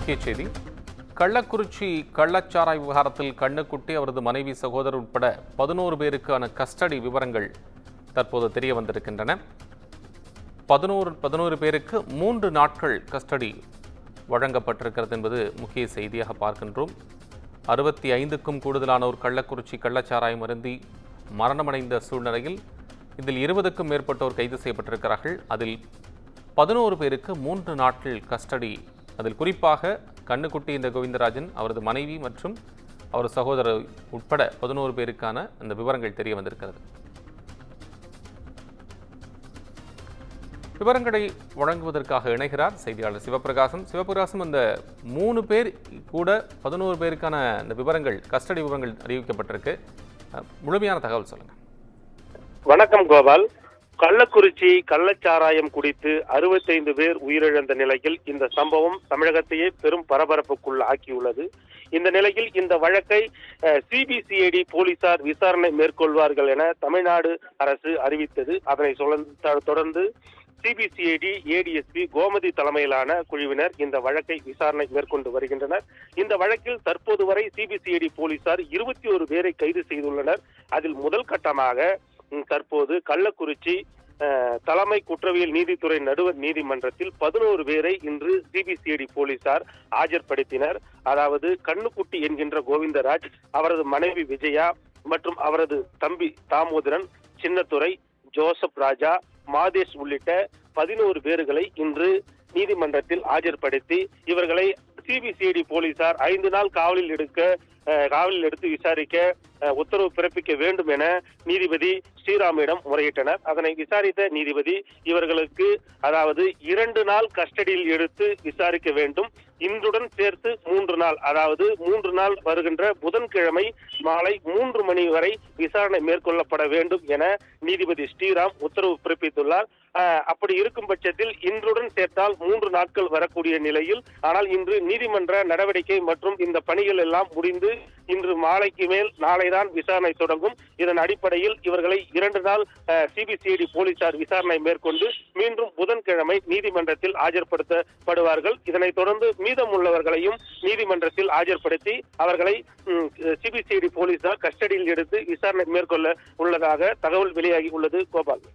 முக்கிய செய்தி. கள்ளக்குறிச்சி கள்ளச்சாராய் விவகாரத்தில் கண்ணுக்குட்டி, அவரது மனைவி, சகோதரர் உட்பட 11 பேருக்கான கஸ்டடி விவரங்கள் தற்போது தெரிய வந்திருக்கின்றன. 11 பேருக்கு 3 நாட்கள் கஸ்டடி வழங்கப்பட்டிருக்கிறது என்பது முக்கிய செய்தியாக பார்க்கின்றோம். 65க்கும் கூடுதலானோர் கள்ளக்குறிச்சி கள்ளச்சாராயம் அருந்தி மரணமடைந்த சூழ்நிலையில் இதில் 20க்கும் மேற்பட்டோர் கைது செய்யப்பட்டிருக்கிறார்கள். அதில் 11 பேருக்கு 3 நாட்கள் கஸ்டடி. அதில் குறிப்பாக கண்ணுக்குட்டி என்ற கோவிந்தராஜன், அவரது மனைவி மற்றும் அவர் சகோதரர் உட்பட 11 பேருக்கான அந்த விவரங்கள் தெரிய வந்திருக்கிறது. விவரங்களை வழங்குவதற்காக இணைகிறார் செய்தியாளர் சிவபிரகாசம். அந்த 3 பேர் கூட 11 பேருக்கான இந்த விவரங்கள், கஸ்டடி விவரங்கள் அறிவிக்கப்பட்டிருக்கு. முழுமையான தகவல் சொல்லுங்க. வணக்கம் கோபால். கள்ளக்குறிச்சி கள்ளச்சாராயம் குடித்து 65 பேர் உயிரிழந்த நிலையில் இந்த சம்பவம் தமிழகத்தையே பெரும் பரபரப்புக்குள் ஆக்கியுள்ளது. இந்த நிலையில் இந்த வழக்கை சிபிசிஐடி போலீசார் விசாரணை மேற்கொள்வார்கள் என தமிழ்நாடு அரசு அறிவித்தது. அதனை தொடர்ந்து சிபிசிஐடி ஏடிஎஸ்பி கோமதி தலைமையிலான குழுவினர் இந்த வழக்கை விசாரணை மேற்கொண்டு வருகின்றனர். இந்த வழக்கில் தற்போது வரை சிபிசிஐடி போலீசார் 21 பேரை கைது செய்துள்ளனர். அதில் முதல் கட்டமாக தற்போது கள்ளக்குறிச்சி தலைமை குற்றவியல் நீதித்துறை நடுவர் நீதிமன்றத்தில் 11 பேரை இன்று சிபிசிஐடி போலீசார் ஆஜர்படுத்தினர். அதாவது கண்ணுக்குட்டி என்கின்ற கோவிந்தராஜ், அவரது மனைவி விஜயா மற்றும் அவரது தம்பி தாமோதரன், சின்னத்துரை, ஜோசப் ராஜா, மாதேஷ் உள்ளிட்ட 11 பேர்களை இன்று நீதிமன்றத்தில் ஆஜர்படுத்தி இவர்களை சிபிசிஐடி போலீசார் 5 நாள் காவலில் எடுத்து விசாரிக்க உத்தரவு பிறப்பிக்க வேண்டும் என நீதிபதி ஸ்ரீராமிடம் முறையிட்டனர். அதனை விசாரித்த நீதிபதி இவர்களுக்கு அதாவது 2 நாள் கஸ்டடியில் எடுத்து விசாரிக்க வேண்டும். இன்றுடன் சேர்த்து 3 நாள், அதாவது 3 நாள் வருகின்ற புதன்கிழமை மாலை 3 மணி வரை விசாரணை மேற்கொள்ளப்பட வேண்டும் என நீதிபதி ஸ்ரீராம் உத்தரவு பிறப்பித்துள்ளார். அப்படி இருக்கும் பட்சத்தில் இன்றுடன் சேர்த்தால் 3 நாட்கள் வரக்கூடிய நிலையில், ஆனால் இன்று நீதிமன்ற நடவடிக்கை மற்றும் இந்த பணிகள் எல்லாம் முடிந்து இன்று மாலைக்கு மேல் நாளைதான் விசாரணை தொடங்கும். இதன் அடிப்படையில் இவர்களை 2 நாள் சிபிசிஐடி போலீசார் விசாரணை மேற்கொண்டு மீண்டும் புதன்கிழமை நீதிமன்றத்தில் ஆஜர்படுத்தப்படுவார்கள். இதனைத் தொடர்ந்து மீதமுள்ளவர்களையும் நீதிமன்றத்தில் ஆஜர்படுத்தி அவர்களை சிபிசிஐடி போலீசார் கஸ்டடியில் எடுத்து விசாரணை மேற்கொள்ள உள்ளதாக தகவல் வெளியாகி உள்ளது. கோபால்.